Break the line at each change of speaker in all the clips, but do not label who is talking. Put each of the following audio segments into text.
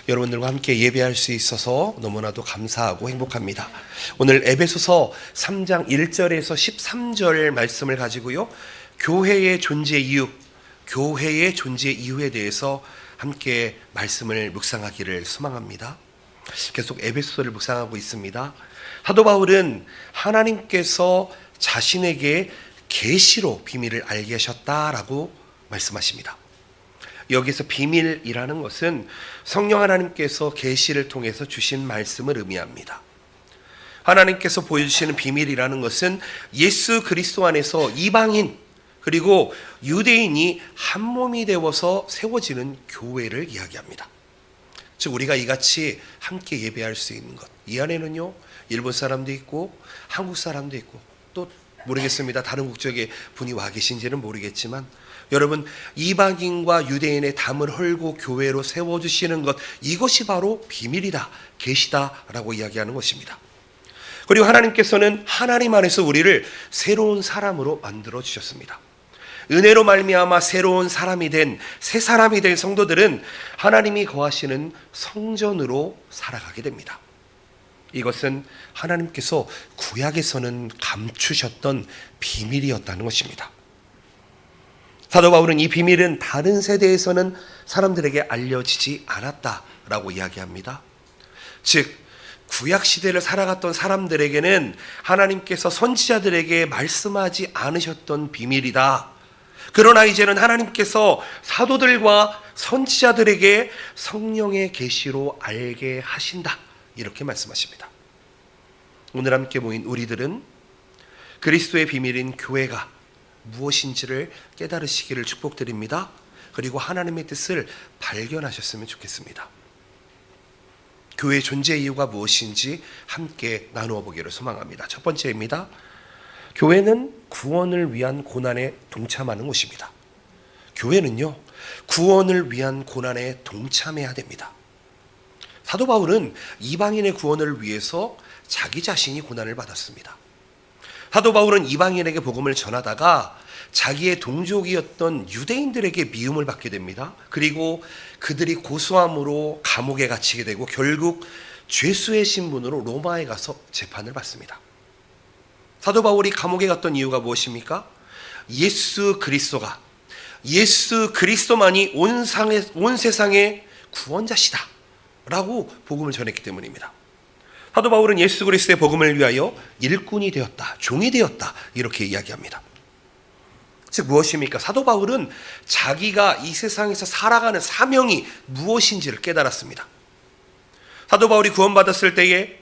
여러분들과 함께 예배할 수 있어서 너무나도 감사하고 행복합니다. 오늘 에베소서 3장 1절에서 13절 말씀을 가지고요, 교회의 존재 이유, 교회의 존재 이유에 대해서 함께 말씀을 묵상하기를 소망합니다. 계속 에베소서를 묵상하고 있습니다. 사도 바울은 하나님께서 자신에게 계시로 비밀을 알게 하셨다라고 말씀하십니다. 여기서 비밀이라는 것은 성령 하나님께서 계시를 통해서 주신 말씀을 의미합니다. 하나님께서 보여주시는 비밀이라는 것은 예수 그리스도 안에서 이방인 그리고 유대인이 한 몸이 되어서 세워지는 교회를 이야기합니다. 즉 우리가 이같이 함께 예배할 수 있는 것, 이 안에는요 일본 사람도 있고 한국 사람도 있고 또 모르겠습니다. 다른 국적의 분이 와 계신지는 모르겠지만 여러분, 이방인과 유대인의 담을 헐고 교회로 세워주시는 것, 이것이 바로 비밀이다, 계시다라고 이야기하는 것입니다. 그리고 하나님께서는 하나님 안에서 우리를 새로운 사람으로 만들어 주셨습니다. 은혜로 말미암아 새로운 사람이 된, 새 사람이 된 성도들은 하나님이 거하시는 성전으로 살아가게 됩니다. 이것은 하나님께서 구약에서는 감추셨던 비밀이었다는 것입니다. 사도 바울은 이 비밀은 다른 세대에서는 사람들에게 알려지지 않았다라고 이야기합니다. 즉 구약 시대를 살아갔던 사람들에게는 하나님께서 선지자들에게 말씀하지 않으셨던 비밀이다. 그러나 이제는 하나님께서 사도들과 선지자들에게 성령의 계시로 알게 하신다, 이렇게 말씀하십니다. 오늘 함께 모인 우리들은 그리스도의 비밀인 교회가 무엇인지를 깨달으시기를 축복드립니다. 그리고 하나님의 뜻을 발견하셨으면 좋겠습니다. 교회의 존재 이유가 무엇인지 함께 나누어 보기를 소망합니다. 첫 번째입니다. 교회는 구원을 위한 고난에 동참하는 곳입니다. 교회는요, 구원을 위한 고난에 동참해야 됩니다. 사도 바울은 이방인의 구원을 위해서 자기 자신이 고난을 받았습니다. 사도 바울은 이방인에게 복음을 전하다가 자기의 동족이었던 유대인들에게 미움을 받게 됩니다. 그리고 그들이 고소함으로 감옥에 갇히게 되고 결국 죄수의 신분으로 로마에 가서 재판을 받습니다. 사도 바울이 감옥에 갔던 이유가 무엇입니까? 예수 그리스도만이 온 세상의 구원자시다 라고 복음을 전했기 때문입니다. 사도 바울은 예수 그리스도의 복음을 위하여 일꾼이 되었다, 종이 되었다, 이렇게 이야기합니다. 즉 무엇입니까? 사도 바울은 자기가 이 세상에서 살아가는 사명이 무엇인지를 깨달았습니다. 사도 바울이 구원받았을 때에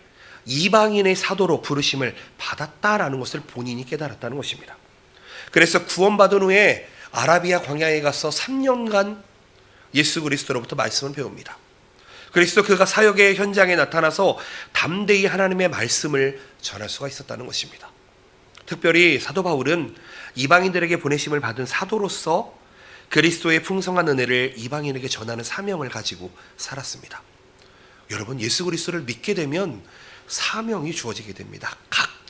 이방인의 사도로 부르심을 받았다라는 것을 본인이 깨달았다는 것입니다. 그래서 구원받은 후에 아라비아 광야에 가서 3년간 예수 그리스도로부터 말씀을 배웁니다. 그리스도 그가 사역의 현장에 나타나서 담대히 하나님의 말씀을 전할 수가 있었다는 것입니다. 특별히 사도 바울은 이방인들에게 보내심을 받은 사도로서 그리스도의 풍성한 은혜를 이방인에게 전하는 사명을 가지고 살았습니다. 여러분, 예수 그리스도를 믿게 되면 사명이 주어지게 됩니다.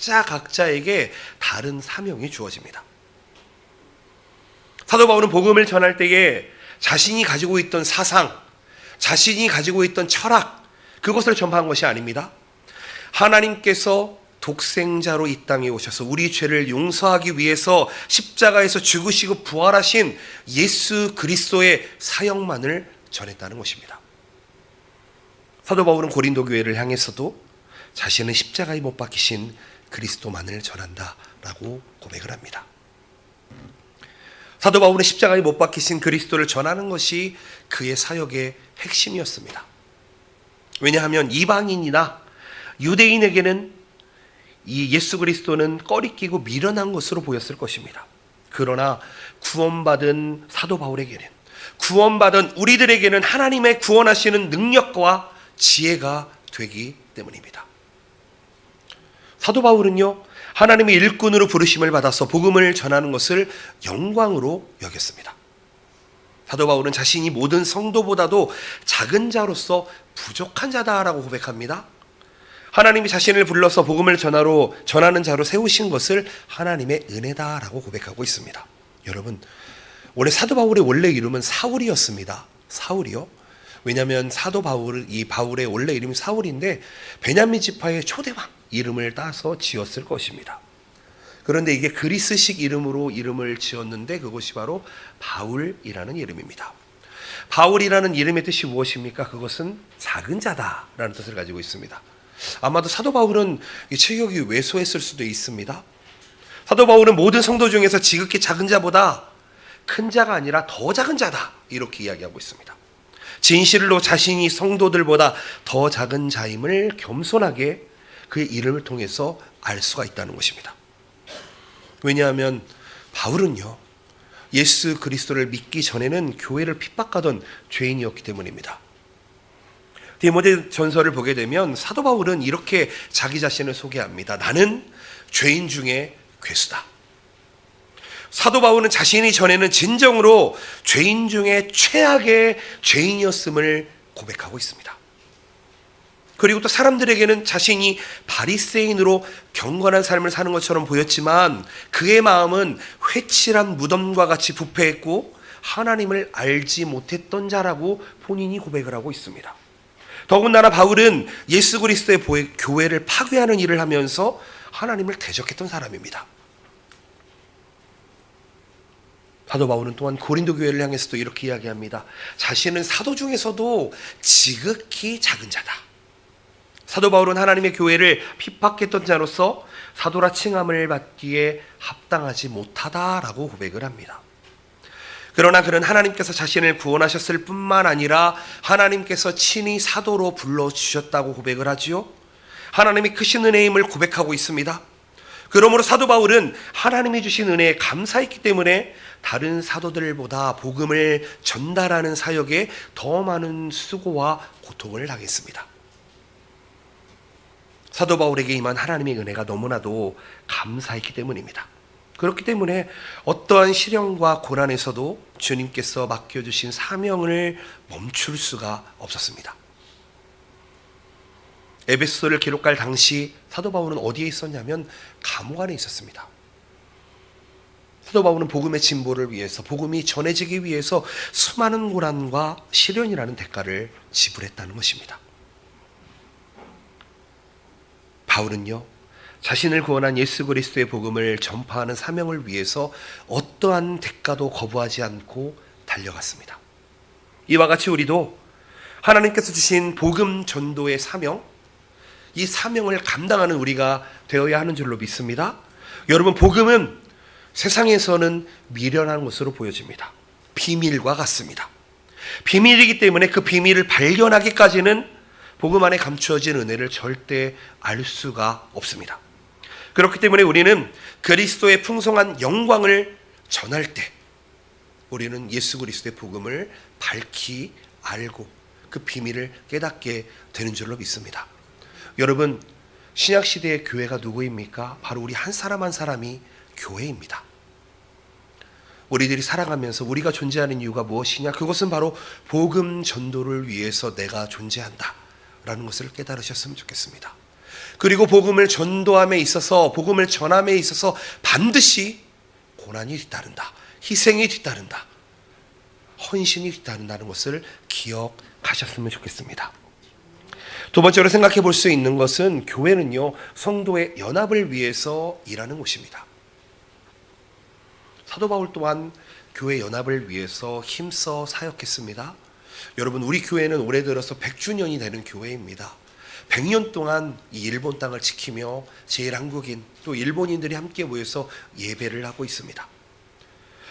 각자에게 다른 사명이 주어집니다. 사도 바울은 복음을 전할 때에 자신이 가지고 있던 사상, 자신이 가지고 있던 철학, 그것을 전파한 것이 아닙니다. 하나님께서 독생자로 이 땅에 오셔서 우리 죄를 용서하기 위해서 십자가에서 죽으시고 부활하신 예수 그리스도의 사역만을 전했다는 것입니다. 사도 바울은 고린도 교회를 향해서도 자신은 십자가에 못 박히신 그리스도만을 전한다라고 고백을 합니다. 사도 바울은 십자가에 못 박히신 그리스도를 전하는 것이 그의 사역의 핵심이었습니다. 왜냐하면 이방인이나 유대인에게는 이 예수 그리스도는 꺼리끼고 미련한 것으로 보였을 것입니다. 그러나 구원받은 사도 바울에게는, 구원받은 우리들에게는 하나님의 구원하시는 능력과 지혜가 되기 때문입니다. 사도 바울은요, 하나님의 일꾼으로 부르심을 받아서 복음을 전하는 것을 영광으로 여겼습니다. 사도 바울은 자신이 모든 성도보다도 작은 자로서 부족한 자다라고 고백합니다. 하나님이 자신을 불러서 복음을 전하는 자로 세우신 것을 하나님의 은혜다라고 고백하고 있습니다. 여러분, 원래 사도 바울의 원래 이름은 사울이었습니다. 사울이요. 왜냐하면 사도 바울은, 이 바울의 원래 이름이 사울인데 베냐민 지파의 초대왕 이름을 따서 지었을 것입니다. 그런데 이게 그리스식 이름으로 이름을 지었는데 그것이 바로 바울이라는 이름입니다. 바울이라는 이름의 뜻이 무엇입니까? 그것은 작은 자다라는 뜻을 가지고 있습니다. 아마도 사도 바울은 이 체격이 왜소했을 수도 있습니다. 사도 바울은 모든 성도 중에서 지극히 작은 자보다 큰 자가 아니라 더 작은 자다, 이렇게 이야기하고 있습니다. 진실로 자신이 성도들보다 더 작은 자임을 겸손하게 그의 이름을 통해서 알 수가 있다는 것입니다. 왜냐하면 바울은요, 예수 그리스도를 믿기 전에는 교회를 핍박하던 죄인이었기 때문입니다. 디모데 전서를 보게 되면 사도 바울은 이렇게 자기 자신을 소개합니다. 나는 죄인 중에 괴수다. 사도 바울은 자신이 전에는 진정으로 죄인 중에 최악의 죄인이었음을 고백하고 있습니다. 그리고 또 사람들에게는 자신이 바리새인으로 경건한 삶을 사는 것처럼 보였지만 그의 마음은 회칠한 무덤과 같이 부패했고 하나님을 알지 못했던 자라고 본인이 고백을 하고 있습니다. 더군다나 바울은 예수 그리스도의 교회를 파괴하는 일을 하면서 하나님을 대적했던 사람입니다. 사도 바울은 또한 고린도 교회를 향해서도 이렇게 이야기합니다. 자신은 사도 중에서도 지극히 작은 자다. 사도 바울은 하나님의 교회를 핍박했던 자로서 사도라 칭함을 받기에 합당하지 못하다라고 고백을 합니다. 그러나 그는 하나님께서 자신을 구원하셨을 뿐만 아니라 하나님께서 친히 사도로 불러주셨다고 고백을 하지요. 하나님의 크신 은혜임을 고백하고 있습니다. 그러므로 사도 바울은 하나님이 주신 은혜에 감사했기 때문에 다른 사도들보다 복음을 전달하는 사역에 더 많은 수고와 고통을 당했습니다. 사도 바울에게 임한 하나님의 은혜가 너무나도 감사했기 때문입니다. 그렇기 때문에 어떠한 시련과 고난에서도 주님께서 맡겨주신 사명을 멈출 수가 없었습니다. 에베소서를 기록할 당시 사도 바울은 어디에 있었냐면 감옥 안에 있었습니다. 사도 바울은 복음의 진보를 위해서, 복음이 전해지기 위해서 수많은 고난과 시련이라는 대가를 지불했다는 것입니다. 바울은요, 자신을 구원한 예수 그리스도의 복음을 전파하는 사명을 위해서 어떠한 대가도 거부하지 않고 달려갔습니다. 이와 같이 우리도 하나님께서 주신 복음 전도의 사명, 이 사명을 감당하는 우리가 되어야 하는 줄로 믿습니다. 여러분, 복음은 세상에서는 미련한 것으로 보여집니다. 비밀과 같습니다. 비밀이기 때문에 그 비밀을 발견하기까지는 복음 안에 감추어진 은혜를 절대 알 수가 없습니다. 그렇기 때문에 우리는 그리스도의 풍성한 영광을 전할 때 우리는 예수 그리스도의 복음을 밝히 알고 그 비밀을 깨닫게 되는 줄로 믿습니다. 여러분, 신약시대의 교회가 누구입니까? 바로 우리 한 사람 한 사람이 교회입니다. 우리들이 살아가면서 우리가 존재하는 이유가 무엇이냐? 그것은 바로 복음 전도를 위해서 내가 존재한다 라는 것을 깨달으셨으면 좋겠습니다. 그리고 복음을 전도함에 있어서, 복음을 전함에 있어서 반드시 고난이 뒤따른다, 희생이 뒤따른다, 헌신이 뒤따른다는 것을 기억하셨으면 좋겠습니다. 두 번째로 생각해 볼 수 있는 것은 교회는요, 성도의 연합을 위해서 일하는 곳입니다. 사도 바울 또한 교회 연합을 위해서 힘써 사역했습니다. 여러분, 우리 교회는 올해 들어서 100주년이 되는 교회입니다. 100년 동안 이 일본 땅을 지키며 제일한국인 또 일본인들이 함께 모여서 예배를 하고 있습니다.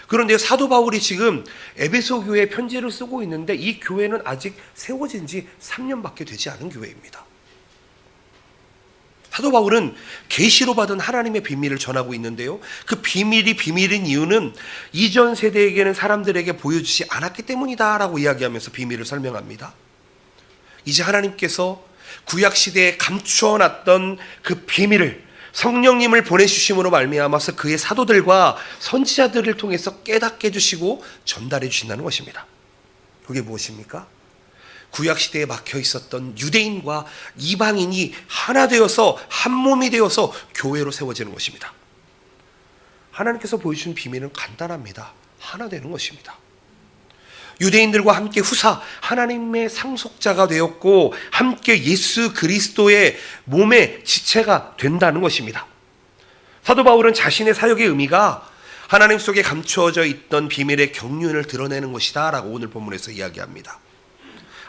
그런데 사도 바울이 지금 에베소 교회에 편지를 쓰고 있는데 이 교회는 아직 세워진 지 3년밖에 되지 않은 교회입니다. 사도 바울은 계시로 받은 하나님의 비밀을 전하고 있는데요, 그 비밀이 비밀인 이유는 이전 세대에게는 사람들에게 보여주지 않았기 때문이다라고 이야기하면서 비밀을 설명합니다. 이제 하나님께서 구약시대에 감추어놨던 그 비밀을 성령님을 보내주심으로 말미암아서 그의 사도들과 선지자들을 통해서 깨닫게 해주시고 전달해 주신다는 것입니다. 그게 무엇입니까? 구약시대에 막혀 있었던 유대인과 이방인이 하나 되어서 한 몸이 되어서 교회로 세워지는 것입니다. 하나님께서 보여주신 비밀은 간단합니다. 하나 되는 것입니다. 유대인들과 함께 후사 하나님의 상속자가 되었고 함께 예수 그리스도의 몸의 지체가 된다는 것입니다. 사도 바울은 자신의 사역의 의미가 하나님 속에 감추어져 있던 비밀의 경륜을 드러내는 것이다 라고 오늘 본문에서 이야기합니다.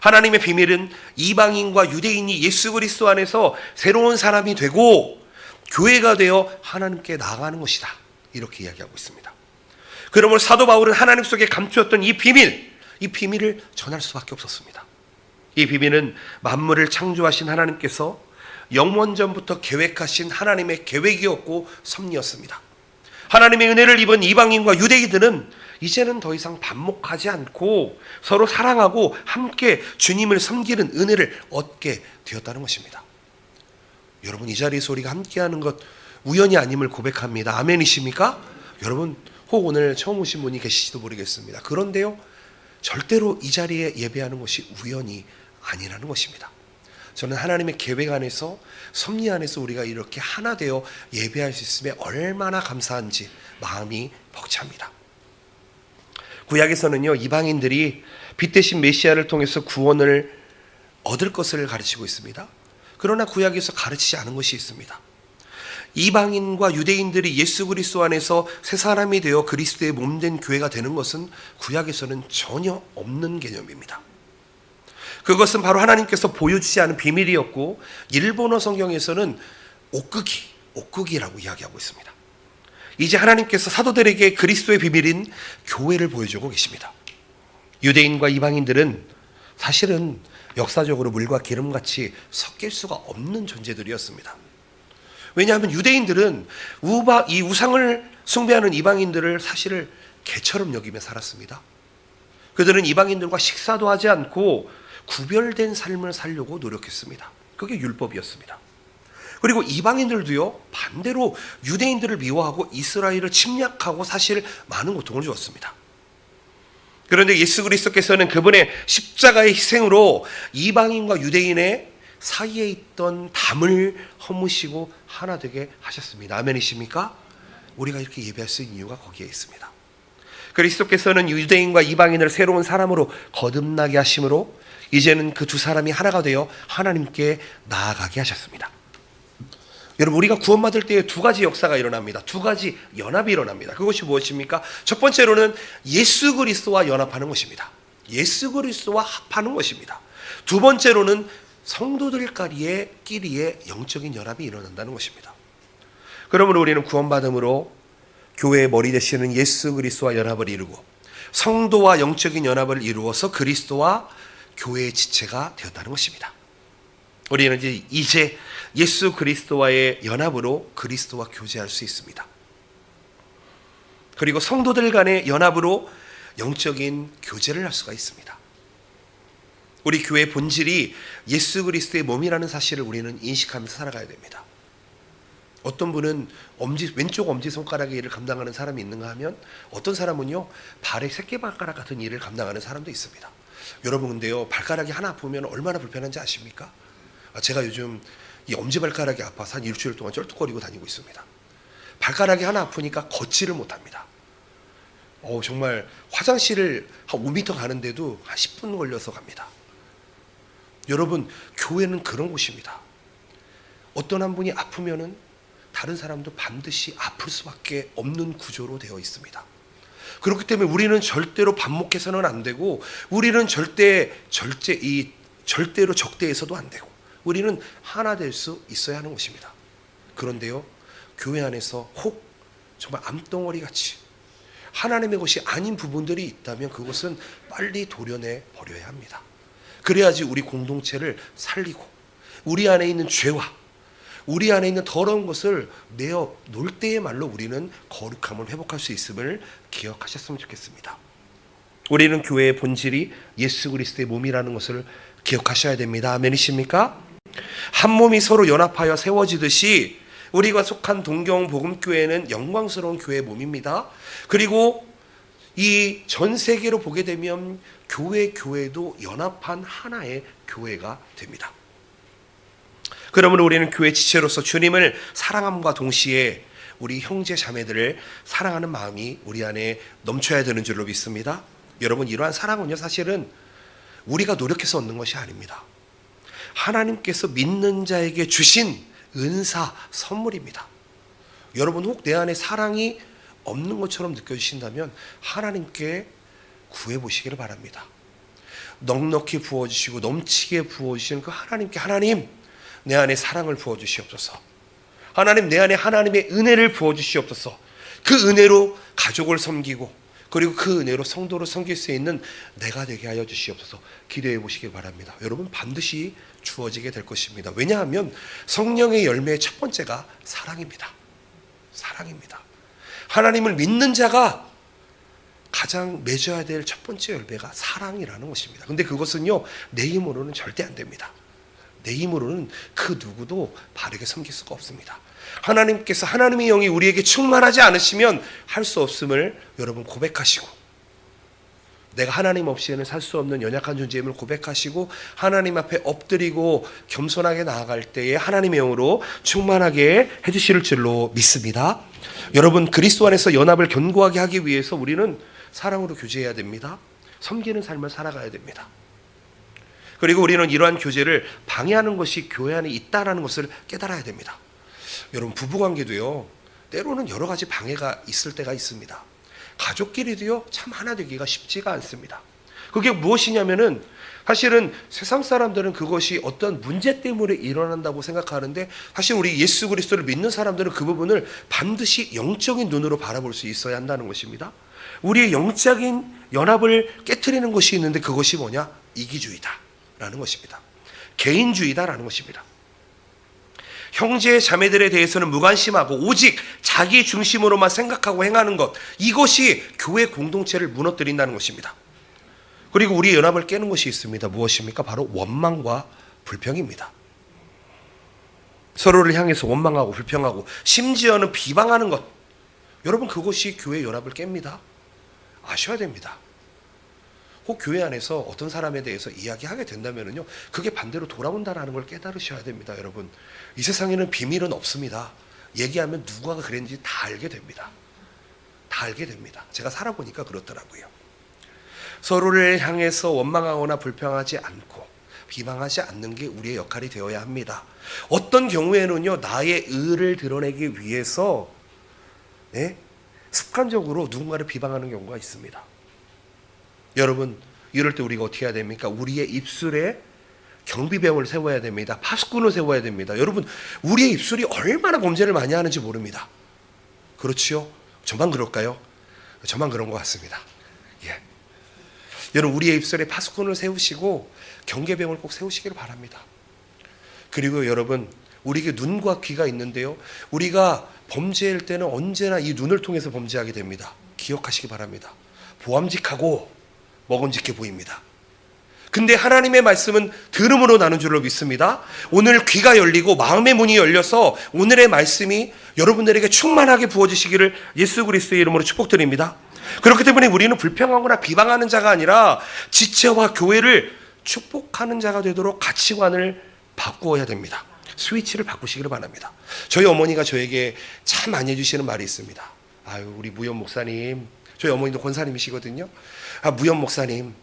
하나님의 비밀은 이방인과 유대인이 예수 그리스도 안에서 새로운 사람이 되고 교회가 되어 하나님께 나아가는 것이다, 이렇게 이야기하고 있습니다. 그러므로 사도 바울은 하나님 속에 감추었던 이 비밀을 전할 수밖에 없었습니다. 이 비밀은 만물을 창조하신 하나님께서 영원전부터 계획하신 하나님의 계획이었고 섭리였습니다. 하나님의 은혜를 입은 이방인과 유대인들은 이제는 더 이상 반목하지 않고 서로 사랑하고 함께 주님을 섬기는 은혜를 얻게 되었다는 것입니다. 여러분, 이 자리에서 우리가 함께하는 것 우연이 아님을 고백합니다. 아멘이십니까? 여러분, 혹 오늘 처음 오신 분이 계실지도 모르겠습니다. 그런데요, 절대로 이 자리에 예배하는 것이 우연이 아니라는 것입니다. 저는 하나님의 계획 안에서, 섭리 안에서 우리가 이렇게 하나 되어 예배할 수 있음에 얼마나 감사한지 마음이 벅찹니다. 구약에서는요, 이방인들이 빛 대신 메시아를 통해서 구원을 얻을 것을 가르치고 있습니다. 그러나 구약에서 가르치지 않은 것이 있습니다. 이방인과 유대인들이 예수 그리스도 안에서 새 사람이 되어 그리스도의 몸된 교회가 되는 것은 구약에서는 전혀 없는 개념입니다. 그것은 바로 하나님께서 보여주지 않은 비밀이었고, 일본어 성경에서는 옥극이라고 이야기하고 있습니다. 이제 하나님께서 사도들에게 그리스도의 비밀인 교회를 보여주고 계십니다. 유대인과 이방인들은 사실은 역사적으로 물과 기름같이 섞일 수가 없는 존재들이었습니다. 왜냐하면 유대인들은 이 우상을 숭배하는 이방인들을 사실을 개처럼 여기며 살았습니다. 그들은 이방인들과 식사도 하지 않고 구별된 삶을 살려고 노력했습니다. 그게 율법이었습니다. 그리고 이방인들도요, 반대로 유대인들을 미워하고 이스라엘을 침략하고 사실 많은 고통을 주었습니다. 그런데 예수 그리스도께서는 그분의 십자가의 희생으로 이방인과 유대인의 사이에 있던 담을 허무시고 하나 되게 하셨습니다. 아멘이십니까? 우리가 이렇게 예배할 수 있는 이유가 거기에 있습니다. 그리스도께서는 유대인과 이방인을 새로운 사람으로 거듭나게 하심으로 이제는 그 두 사람이 하나가 되어 하나님께 나아가게 하셨습니다. 여러분, 우리가 구원받을 때에 두 가지 역사가 일어납니다. 두 가지 연합이 일어납니다. 그것이 무엇입니까? 첫 번째로는 예수 그리스도와 연합하는 것입니다. 예수 그리스도와 합하는 것입니다. 두 번째로는 성도들끼리의 영적인 연합이 일어난다는 것입니다. 그러므로 우리는 구원받음으로 교회의 머리 되시는 예수 그리스도와 연합을 이루고 성도와 영적인 연합을 이루어서 그리스도와 교회의 지체가 되었다는 것입니다. 우리는 이제 예수 그리스도와의 연합으로 그리스도와 교제할 수 있습니다. 그리고 성도들 간의 연합으로 영적인 교제를 할 수가 있습니다. 우리 교회의 본질이 예수 그리스도의 몸이라는 사실을 우리는 인식하면서 살아가야 됩니다. 어떤 분은 왼쪽 엄지손가락의 일을 감당하는 사람이 있는가 하면, 어떤 사람은요, 발의 새끼발가락 같은 일을 감당하는 사람도 있습니다. 여러분, 근데요, 발가락이 하나 아프면 얼마나 불편한지 아십니까? 제가 요즘 이 엄지발가락이 아파서 한 일주일 동안 쩔뚝거리고 다니고 있습니다. 발가락이 하나 아프니까 걷지를 못합니다. 정말 화장실을 한 5m 가는데도 한 10분 걸려서 갑니다. 여러분, 교회는 그런 곳입니다. 어떤 한 분이 아프면은 다른 사람도 반드시 아플 수밖에 없는 구조로 되어 있습니다. 그렇기 때문에 우리는 절대로 반목해서는 안 되고, 우리는 절대로 적대해서도 안 되고, 우리는 하나 될 수 있어야 하는 것입니다. 그런데요, 교회 안에서 혹 정말 암덩어리 같이 하나님의 것이 아닌 부분들이 있다면 그것은 빨리 도려내 버려야 합니다. 그래야지 우리 공동체를 살리고 우리 안에 있는 죄와 우리 안에 있는 더러운 것을 내어 놓을 때의 말로 우리는 거룩함을 회복할 수 있음을 기억하셨으면 좋겠습니다. 우리는 교회의 본질이 예수 그리스도의 몸이라는 것을 기억하셔야 됩니다. 아멘이십니까? 한 몸이 서로 연합하여 세워지듯이 우리가 속한 동경복음교회는 영광스러운 교회의 몸입니다. 그리고 이 전 세계로 보게 되면 교회도 연합한 하나의 교회가 됩니다. 그러므로 우리는 교회 지체로서 주님을 사랑함과 동시에 우리 형제 자매들을 사랑하는 마음이 우리 안에 넘쳐야 되는 줄로 믿습니다. 여러분, 이러한 사랑은요, 사실은 우리가 노력해서 얻는 것이 아닙니다. 하나님께서 믿는 자에게 주신 은사, 선물입니다. 여러분, 혹 내 안에 사랑이 없는 것처럼 느껴지신다면 하나님께 구해보시기를 바랍니다. 넉넉히 부어주시고 넘치게 부어주시는 그 하나님께, 하나님, 내 안에 사랑을 부어주시옵소서. 하나님, 내 안에 하나님의 은혜를 부어주시옵소서. 그 은혜로 가족을 섬기고, 그리고 그 은혜로 성도를 섬길 수 있는 내가 되게 하여 주시옵소서. 기도해 보시길 바랍니다. 여러분, 반드시 주어지게 될 것입니다. 왜냐하면 성령의 열매의 첫 번째가 사랑입니다. 사랑입니다. 하나님을 믿는 자가 가장 맺어야 될 첫 번째 열매가 사랑이라는 것입니다. 근데 그것은요, 내 힘으로는 절대 안 됩니다. 내 힘으로는 그 누구도 바르게 섬길 수가 없습니다. 하나님께서, 하나님의 영이 우리에게 충만하지 않으시면 할 수 없음을 여러분 고백하시고, 내가 하나님 없이는 살 수 없는 연약한 존재임을 고백하시고, 하나님 앞에 엎드리고 겸손하게 나아갈 때에 하나님의 영으로 충만하게 해주실 줄로 믿습니다. 여러분, 그리스도 안에서 연합을 견고하게 하기 위해서 우리는 사랑으로 교제해야 됩니다. 섬기는 삶을 살아가야 됩니다. 그리고 우리는 이러한 교제를 방해하는 것이 교회 안에 있다는 것을 깨달아야 됩니다. 여러분, 부부관계도요, 때로는 여러 가지 방해가 있을 때가 있습니다. 가족끼리도요, 참 하나 되기가 쉽지가 않습니다. 그게 무엇이냐면은, 사실은 세상 사람들은 그것이 어떤 문제 때문에 일어난다고 생각하는데, 사실 우리 예수 그리스도를 믿는 사람들은 그 부분을 반드시 영적인 눈으로 바라볼 수 있어야 한다는 것입니다. 우리의 영적인 연합을 깨트리는 것이 있는데, 그것이 뭐냐? 이기주의다라는 것입니다. 개인주의다라는 것입니다. 형제 자매들에 대해서는 무관심하고 오직 자기 중심으로만 생각하고 행하는 것, 이것이 교회 공동체를 무너뜨린다는 것입니다. 그리고 우리의 연합을 깨는 것이 있습니다. 무엇입니까? 바로 원망과 불평입니다. 서로를 향해서 원망하고 불평하고 심지어는 비방하는 것, 여러분, 그것이 교회 연합을 깹니다. 아셔야 됩니다. 혹 교회 안에서 어떤 사람에 대해서 이야기하게 된다면요, 그게 반대로 돌아온다는 걸 깨달으셔야 됩니다. 여러분, 이 세상에는 비밀은 없습니다. 얘기하면 누가 그랬는지 다 알게 됩니다. 다 알게 됩니다. 제가 살아보니까 그렇더라고요. 서로를 향해서 원망하거나 불평하지 않고 비방하지 않는 게 우리의 역할이 되어야 합니다. 어떤 경우에는요, 나의 의를 드러내기 위해서 습관적으로 누군가를 비방하는 경우가 있습니다. 여러분, 이럴 때 우리가 어떻게 해야 됩니까? 우리의 입술에 경비병을 세워야 됩니다. 파수꾼을 세워야 됩니다. 여러분, 우리의 입술이 얼마나 범죄를 많이 하는지 모릅니다. 그렇지요? 저만 그럴까요? 저만 그런 것 같습니다. 예. 여러분, 우리의 입술에 파수꾼을 세우시고 경계병을 꼭 세우시기를 바랍니다. 그리고 여러분, 우리에게 눈과 귀가 있는데요, 우리가 범죄할 때는 언제나 이 눈을 통해서 범죄하게 됩니다. 기억하시기 바랍니다. 보암직하고 먹음직해 보입니다. 근데 하나님의 말씀은 들음으로 나눈 줄로 믿습니다. 오늘 귀가 열리고 마음의 문이 열려서 오늘의 말씀이 여러분들에게 충만하게 부어지시기를 예수 그리스도의 이름으로 축복드립니다. 그렇기 때문에 우리는 불평하거나 비방하는 자가 아니라 지체와 교회를 축복하는 자가 되도록 가치관을 바꾸어야 됩니다. 스위치를 바꾸시기를 바랍니다. 저희 어머니가 저에게 참 많이 해주시는 말이 있습니다. 아유, 우리 무연 목사님, 저희 어머니도 권사님이시거든요. 무연 목사님,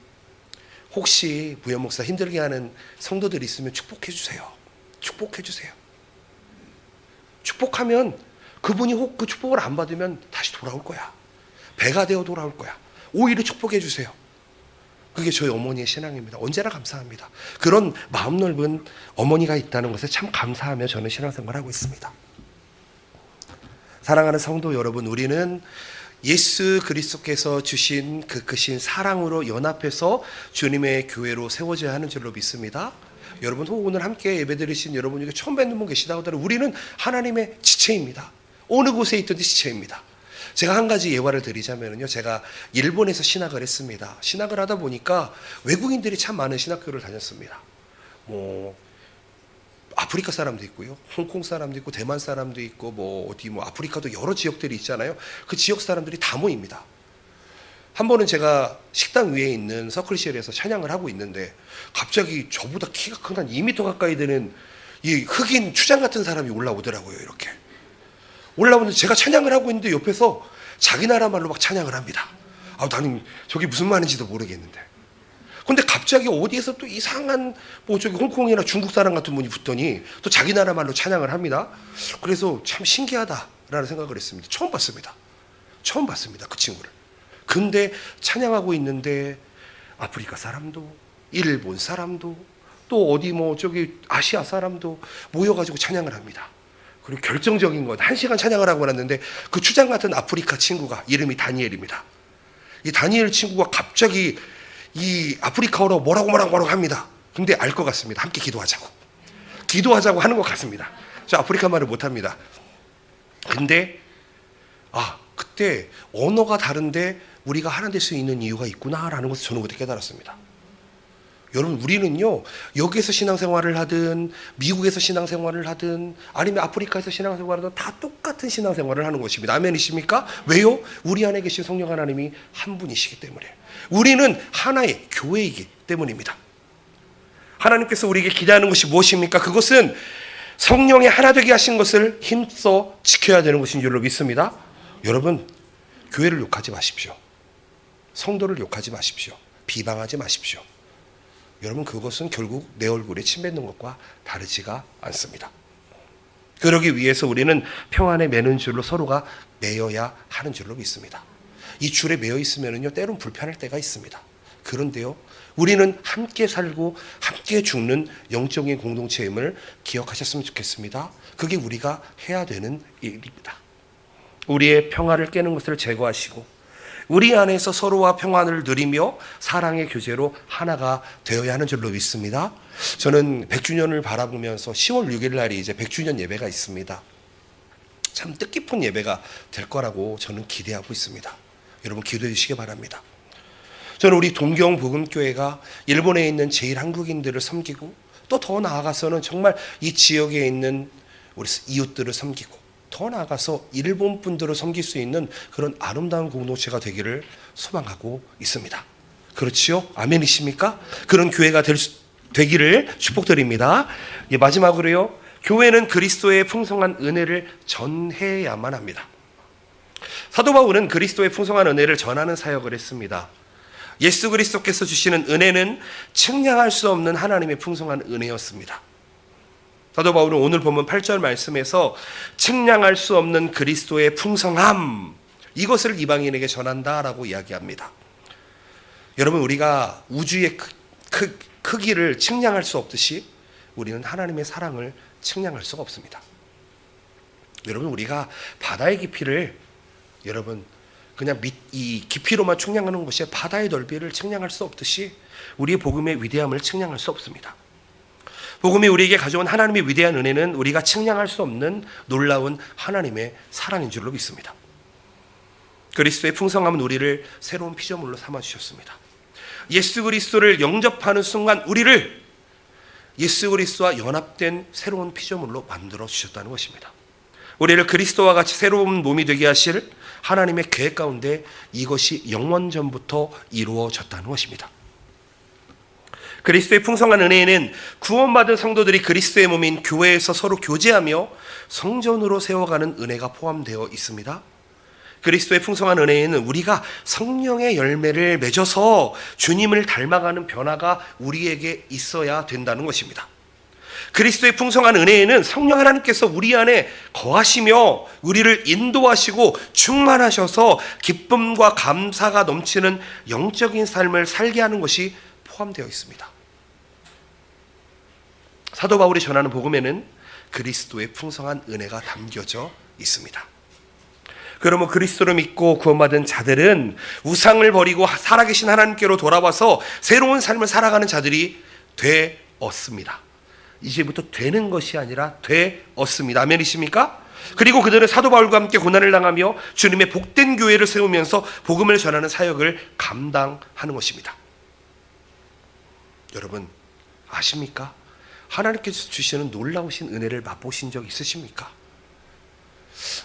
혹시 무연 목사 힘들게 하는 성도들이 있으면 축복해 주세요. 축복해 주세요. 축복하면 그분이 혹 그 축복을 안 받으면 다시 돌아올 거야. 배가 되어 돌아올 거야. 오히려 축복해 주세요. 그게 저희 어머니의 신앙입니다. 언제나 감사합니다. 그런 마음 넓은 어머니가 있다는 것에 참 감사하며 저는 신앙생활을 하고 있습니다. 사랑하는 성도 여러분, 우리는 예수 그리스도께서 주신 그 크신 사랑으로 연합해서 주님의 교회로 세워져야 하는 줄로 믿습니다. 여러분, 오늘 함께 예배드리신 여러분 중에 처음 뵙는 분 계시다 하더라도 우리는 하나님의 지체입니다. 어느 곳에 있든지 지체입니다. 제가 한 가지 예화를 드리자면요, 제가 일본에서 신학을 했습니다. 신학을 하다 보니까 외국인들이 참 많은 신학교를 다녔습니다. 아프리카 사람도 있고요, 홍콩 사람도 있고, 대만 사람도 있고, 아프리카도 여러 지역들이 있잖아요. 그 지역 사람들이 다 모입니다. 한 번은 제가 식당 위에 있는 서클실에서 찬양을 하고 있는데 갑자기 저보다 키가 큰 한 2m 가까이 되는 이 흑인 추장 같은 사람이 올라오더라고요. 이렇게 올라오는데 제가 찬양을 하고 있는데 옆에서 자기 나라 말로 막 찬양을 합니다. 나는 저게 무슨 말인지도 모르겠는데. 근데 갑자기 어디에서 또 이상한 뭐 저기 홍콩이나 중국 사람 같은 분이 붙더니 또 자기 나라 말로 찬양을 합니다. 그래서 참 신기하다라는 생각을 했습니다. 처음 봤습니다. 그 친구를. 근데 찬양하고 있는데 아프리카 사람도 일본 사람도 또 어디 뭐 저기 아시아 사람도 모여가지고 찬양을 합니다. 그리고 결정적인 건 1시간 찬양을 하고 났는데 그 추장 같은 아프리카 친구가 이름이 다니엘입니다. 이 다니엘 친구가 갑자기 이 아프리카어로 뭐라고 합니다. 근데 알 것 같습니다. 함께 기도하자고 하는 것 같습니다. 저 아프리카 말을 못합니다. 근데 그때 언어가 다른데 우리가 하나 될 수 있는 이유가 있구나라는 것을 저는 그때 깨달았습니다. 여러분, 우리는요, 여기에서 신앙생활을 하든 미국에서 신앙생활을 하든 아니면 아프리카에서 신앙생활을 하든 다 똑같은 신앙생활을 하는 것입니다. 아멘이십니까? 왜요? 우리 안에 계신 성령 하나님이 한 분이시기 때문에. 우리는 하나의 교회이기 때문입니다. 하나님께서 우리에게 기대하는 것이 무엇입니까? 그것은 성령의 하나 되게 하신 것을 힘써 지켜야 되는 것인 줄로 믿습니다. 여러분, 교회를 욕하지 마십시오. 성도를 욕하지 마십시오. 비방하지 마십시오. 여러분, 그것은 결국 내 얼굴에 침 뱉는 것과 다르지가 않습니다. 그러기 위해서 우리는 평안에 매는 줄로 서로가 매여야 하는 줄로 믿습니다. 이 줄에 매여 있으면요, 때론 불편할 때가 있습니다. 그런데요, 우리는 함께 살고 함께 죽는 영적인 공동체임을 기억하셨으면 좋겠습니다. 그게 우리가 해야 되는 일입니다. 우리의 평화를 깨는 것을 제거하시고 우리 안에서 서로와 평안을 누리며 사랑의 교제로 하나가 되어야 하는 줄로 믿습니다. 저는 100주년을 바라보면서 10월 6일 날이 이제 100주년 예배가 있습니다. 참 뜻깊은 예배가 될 거라고 저는 기대하고 있습니다. 여러분, 기도해 주시기 바랍니다. 저는 우리 동경복음교회가 일본에 있는 제일 한국인들을 섬기고 또 더 나아가서는 정말 이 지역에 있는 우리 이웃들을 섬기고 더 나아가서 일본 분들을 섬길 수 있는 그런 아름다운 공동체가 되기를 소망하고 있습니다. 그렇지요? 아멘이십니까? 그런 교회가 되기를 축복드립니다. 마지막으로요, 교회는 그리스도의 풍성한 은혜를 전해야만 합니다. 사도 바울은 그리스도의 풍성한 은혜를 전하는 사역을 했습니다. 예수 그리스도께서 주시는 은혜는 측량할 수 없는 하나님의 풍성한 은혜였습니다. 사도 바울은 오늘 본문 8절 말씀에서 측량할 수 없는 그리스도의 풍성함, 이것을 이방인에게 전한다라고 이야기합니다. 여러분, 우리가 우주의 크기를 측량할 수 없듯이 우리는 하나님의 사랑을 측량할 수가 없습니다. 여러분, 우리가 바다의 깊이를 여러분 그냥 이 깊이로만 측량하는 것이 바다의 넓이를 측량할 수 없듯이 우리의 복음의 위대함을 측량할 수 없습니다. 복음이 우리에게 가져온 하나님의 위대한 은혜는 우리가 측량할 수 없는 놀라운 하나님의 사랑인 줄로 믿습니다. 그리스도의 풍성함은 우리를 새로운 피조물로 삼아주셨습니다. 예수 그리스도를 영접하는 순간 우리를 예수 그리스도와 연합된 새로운 피조물로 만들어 주셨다는 것입니다. 우리를 그리스도와 같이 새로운 몸이 되게 하실 하나님의 계획 가운데 이것이 영원전부터 이루어졌다는 것입니다. 그리스도의 풍성한 은혜에는 구원받은 성도들이 그리스도의 몸인 교회에서 서로 교제하며 성전으로 세워가는 은혜가 포함되어 있습니다. 그리스도의 풍성한 은혜에는 우리가 성령의 열매를 맺어서 주님을 닮아가는 변화가 우리에게 있어야 된다는 것입니다. 그리스도의 풍성한 은혜에는 성령 하나님께서 우리 안에 거하시며 우리를 인도하시고 충만하셔서 기쁨과 감사가 넘치는 영적인 삶을 살게 하는 것이 포함되어 있습니다. 사도 바울이 전하는 복음에는 그리스도의 풍성한 은혜가 담겨져 있습니다. 그러면 그리스도를 믿고 구원받은 자들은 우상을 버리고 살아계신 하나님께로 돌아와서 새로운 삶을 살아가는 자들이 되었습니다. 이제부터 되는 것이 아니라 되었습니다. 아멘이십니까? 그리고 그들은 사도 바울과 함께 고난을 당하며 주님의 복된 교회를 세우면서 복음을 전하는 사역을 감당하는 것입니다. 여러분, 아십니까? 하나님께서 주시는 놀라우신 은혜를 맛보신 적 있으십니까?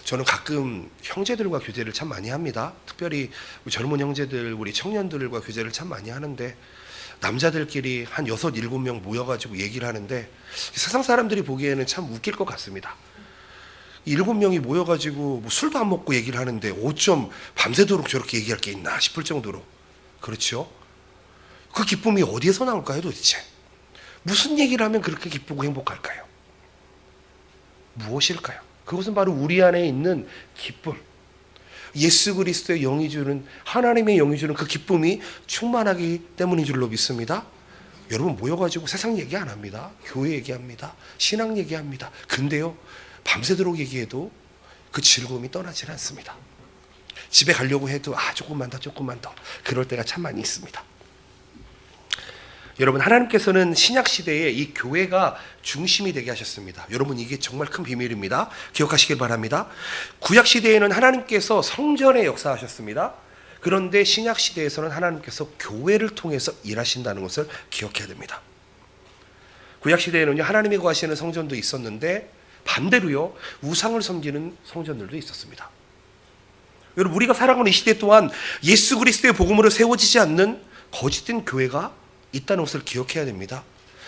저는 가끔 형제들과 교제를 참 많이 합니다. 특별히 우리 젊은 형제들, 우리 청년들과 교제를 참 많이 하는데 남자들끼리 한 6, 7명 모여가지고 얘기를 하는데 세상 사람들이 보기에는 참 웃길 것 같습니다. 7명이 모여가지고 뭐 술도 안 먹고 얘기를 하는데 어쩜 밤새도록 저렇게 얘기할 게 있나 싶을 정도로. 그렇죠? 그 기쁨이 어디에서 나올까요 도대체? 무슨 얘기를 하면 그렇게 기쁘고 행복할까요? 무엇일까요? 그것은 바로 우리 안에 있는 기쁨, 예수 그리스도의 영이 주는, 하나님의 영이 주는 그 기쁨이 충만하기 때문인 줄로 믿습니다. 여러분 모여가지고 세상 얘기 안 합니다. 교회 얘기합니다. 신앙 얘기합니다. 근데요, 밤새도록 얘기해도 그 즐거움이 떠나질 않습니다. 집에 가려고 해도 조금만 더 그럴 때가 참 많이 있습니다. 여러분, 하나님께서는 신약시대에 이 교회가 중심이 되게 하셨습니다. 여러분, 이게 정말 큰 비밀입니다. 기억하시길 바랍니다. 구약시대에는 하나님께서 성전에 역사하셨습니다. 그런데 신약시대에서는 하나님께서 교회를 통해서 일하신다는 것을 기억해야 됩니다. 구약시대에는요, 하나님이 거하시는 성전도 있었는데 반대로요, 우상을 섬기는 성전들도 있었습니다. 여러분, 우리가 살아가는 이 시대 또한 예수 그리스도의 복음으로 세워지지 않는 거짓된 교회가 있다는 것을 기억해야 됩니다.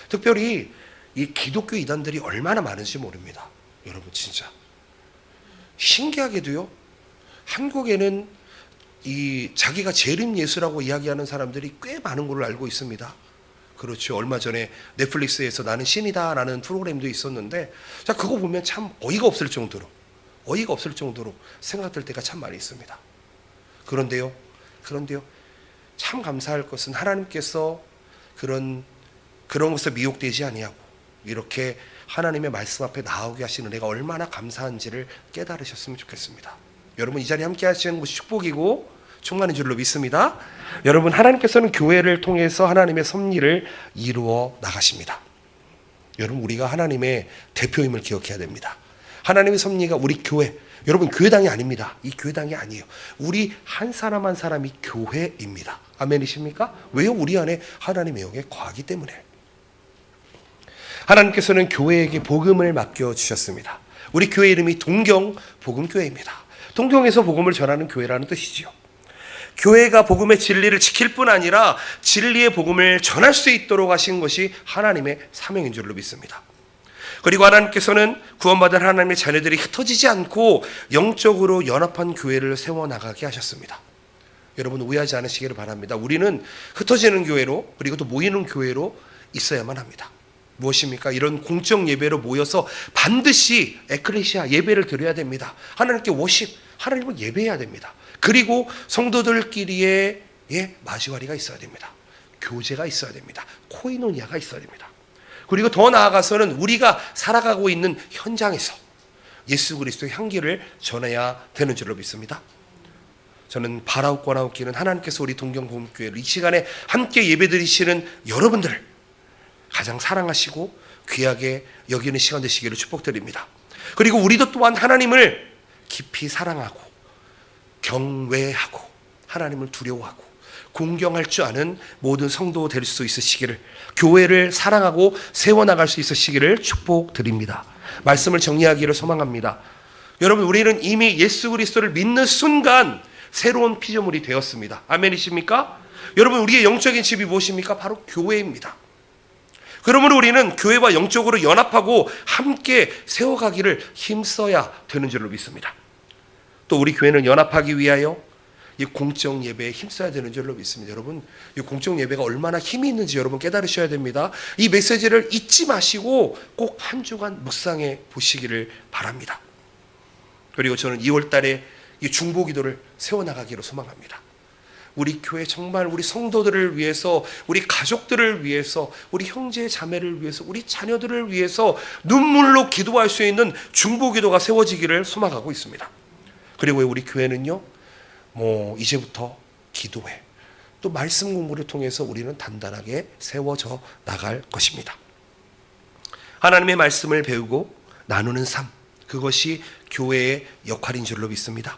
특별히 이 기독교 이단들이 얼마나 많은지 모릅니다. 여러분, 진짜 신기하게도요, 한국에는 이 자기가 재림 예수라고 이야기하는 사람들이 꽤 많은 걸로 알고 있습니다. 그렇죠. 얼마 전에 넷플릭스에서 나는 신이다 라는 프로그램도 있었는데, 자, 그거 보면 참 어이가 없을 정도로 생각될 때가 참 많이 있습니다. 그런데요, 참 감사할 것은 하나님께서 그런 것에 미혹되지 아니하고 이렇게 하나님의 말씀 앞에 나오게 하시는 은혜가 얼마나 감사한지를 깨달으셨으면 좋겠습니다. 여러분, 이 자리에 함께 하시는 것이 축복이고 충만한 줄로 믿습니다. 여러분, 하나님께서는 교회를 통해서 하나님의 섭리를 이루어 나가십니다. 여러분, 우리가 하나님의 대표임을 기억해야 됩니다. 하나님의 섭리가 우리 교회, 여러분 교회당이 아닙니다. 이 교회당이 아니에요. 우리 한 사람 한 사람이 교회입니다. 아멘이십니까? 왜요? 우리 안에 하나님의 영에 거하기 때문에. 하나님께서는 교회에게 복음을 맡겨주셨습니다. 우리 교회 이름이 동경 복음교회입니다. 동경에서 복음을 전하는 교회라는 뜻이지요. 교회가 복음의 진리를 지킬 뿐 아니라 진리의 복음을 전할 수 있도록 하신 것이 하나님의 사명인 줄로 믿습니다. 그리고 하나님께서는 구원받은 하나님의 자녀들이 흩어지지 않고 영적으로 연합한 교회를 세워나가게 하셨습니다. 여러분, 오해하지 않으시기를 바랍니다. 우리는 흩어지는 교회로, 그리고 또 모이는 교회로 있어야만 합니다. 무엇입니까? 이런 공적 예배로 모여서 반드시 에클레시아 예배를 드려야 됩니다. 하나님께 워십, 하나님을 예배해야 됩니다. 그리고 성도들끼리의 마지와리가 있어야 됩니다. 교제가 있어야 됩니다. 코이노니아가 있어야 됩니다. 그리고 더 나아가서는 우리가 살아가고 있는 현장에서 예수 그리스도의 향기를 전해야 되는 줄로 믿습니다. 저는 바라옵고 나옵기는 하나님께서 우리 동경복음교회를 이 시간에 함께 예배드리시는 여러분들을 가장 사랑하시고 귀하게 여기는 시간 되시기를 축복드립니다. 그리고 우리도 또한 하나님을 깊이 사랑하고 경외하고 하나님을 두려워하고 공경할 줄 아는 모든 성도 될 수 있으시기를, 교회를 사랑하고 세워나갈 수 있으시기를 축복드립니다. 말씀을 정리하기를 소망합니다. 여러분, 우리는 이미 예수 그리스도를 믿는 순간 새로운 피조물이 되었습니다. 아멘이십니까? 여러분, 우리의 영적인 집이 무엇입니까? 바로 교회입니다. 그러므로 우리는 교회와 영적으로 연합하고 함께 세워가기를 힘써야 되는 줄로 믿습니다. 또 우리 교회는 연합하기 위하여 이 공적 예배에 힘써야 되는 줄로 믿습니다. 여러분, 이 공적 예배가 얼마나 힘이 있는지 여러분 깨달으셔야 됩니다. 이 메시지를 잊지 마시고 꼭 한 주간 묵상해 보시기를 바랍니다. 그리고 저는 2월 달에 이 중보기도를 세워나가기로 소망합니다. 우리 교회 정말 우리 성도들을 위해서, 우리 가족들을 위해서, 우리 형제 자매를 위해서, 우리 자녀들을 위해서 눈물로 기도할 수 있는 중보기도가 세워지기를 소망하고 있습니다. 그리고 우리 교회는요, 이제부터 기도회, 또 말씀 공부를 통해서 우리는 단단하게 세워져 나갈 것입니다. 하나님의 말씀을 배우고 나누는 삶, 그것이 교회의 역할인 줄로 믿습니다.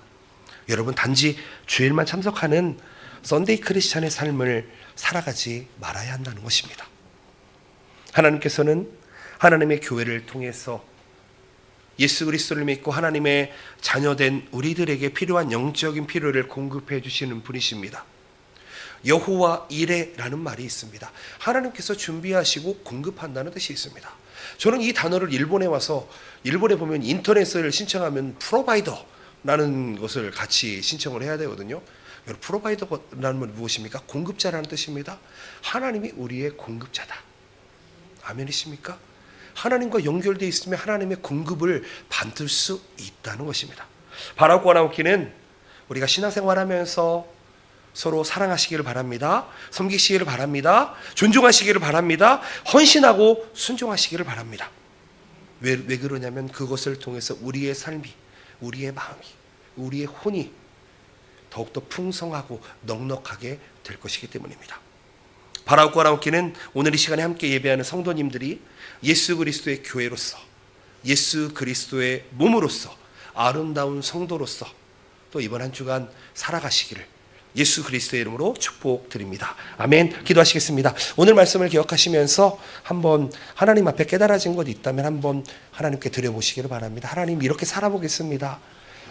여러분, 단지 주일만 참석하는 썬데이 크리스찬의 삶을 살아가지 말아야 한다는 것입니다. 하나님께서는 하나님의 교회를 통해서 예수 그리스도를 믿고 하나님의 자녀된 우리들에게 필요한 영적인 필요를 공급해 주시는 분이십니다. 여호와 이레라는 말이 있습니다. 하나님께서 준비하시고 공급한다는 뜻이 있습니다. 저는 이 단어를 일본에 와서, 일본에 보면 인터넷을 신청하면 프로바이더라는 것을 같이 신청을 해야 되거든요. 프로바이더라는 건 무엇입니까? 공급자라는 뜻입니다. 하나님이 우리의 공급자다. 아멘이십니까? 하나님과 연결되어 있으면 하나님의 공급을 받을 수 있다는 것입니다. 바라고 나오기는 우리가 신앙생활하면서 서로 사랑하시기를 바랍니다. 섬기시기를 바랍니다. 존중하시기를 바랍니다. 헌신하고 순종하시기를 바랍니다. 왜 그러냐면 그것을 통해서 우리의 삶이, 우리의 마음이, 우리의 혼이 더욱더 풍성하고 넉넉하게 될 것이기 때문입니다. 바라고 나오기는 오늘 이 시간에 함께 예배하는 성도님들이 예수 그리스도의 교회로서, 예수 그리스도의 몸으로서, 아름다운 성도로서 또 이번 한 주간 살아가시기를 예수 그리스도의 이름으로 축복드립니다. 아멘. 기도하시겠습니다. 오늘 말씀을 기억하시면서 한번 하나님 앞에 깨달아진 것 있다면 한번 하나님께 드려보시기를 바랍니다. 하나님, 이렇게 살아보겠습니다.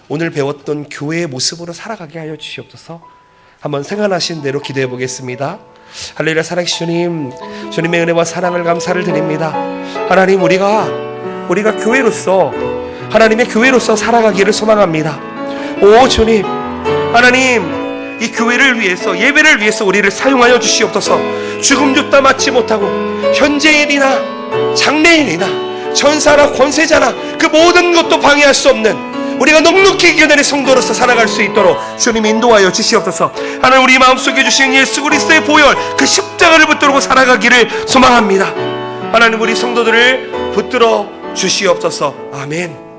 오늘 배웠던 교회의 모습으로 살아가게 하여 주시옵소서. 한번 생각하신 대로 기도해 보겠습니다. 할렐루야. 살아계신 주님, 주님의 은혜와 사랑을 감사를 드립니다. 하나님, 우리가 교회로서, 하나님의 교회로서 살아가기를 소망합니다. 오 주님, 하나님, 이 교회를 위해서, 예배를 위해서 우리를 사용하여 주시옵소서. 죽음 줬다 맞지 못하고 현재인이나 장래인이나 전사나 권세자나 그 모든 것도 방해할 수 없는 우리가 넉넉히 이겨내는 성도로서 살아갈 수 있도록 주님 인도하여 주시옵소서. 하나님, 우리 마음속에 주신 예수 그리스도의 보혈, 그 십자가를 붙들고 살아가기를 소망합니다. 하나님, 우리 성도들을 붙들어 주시옵소서. 아멘.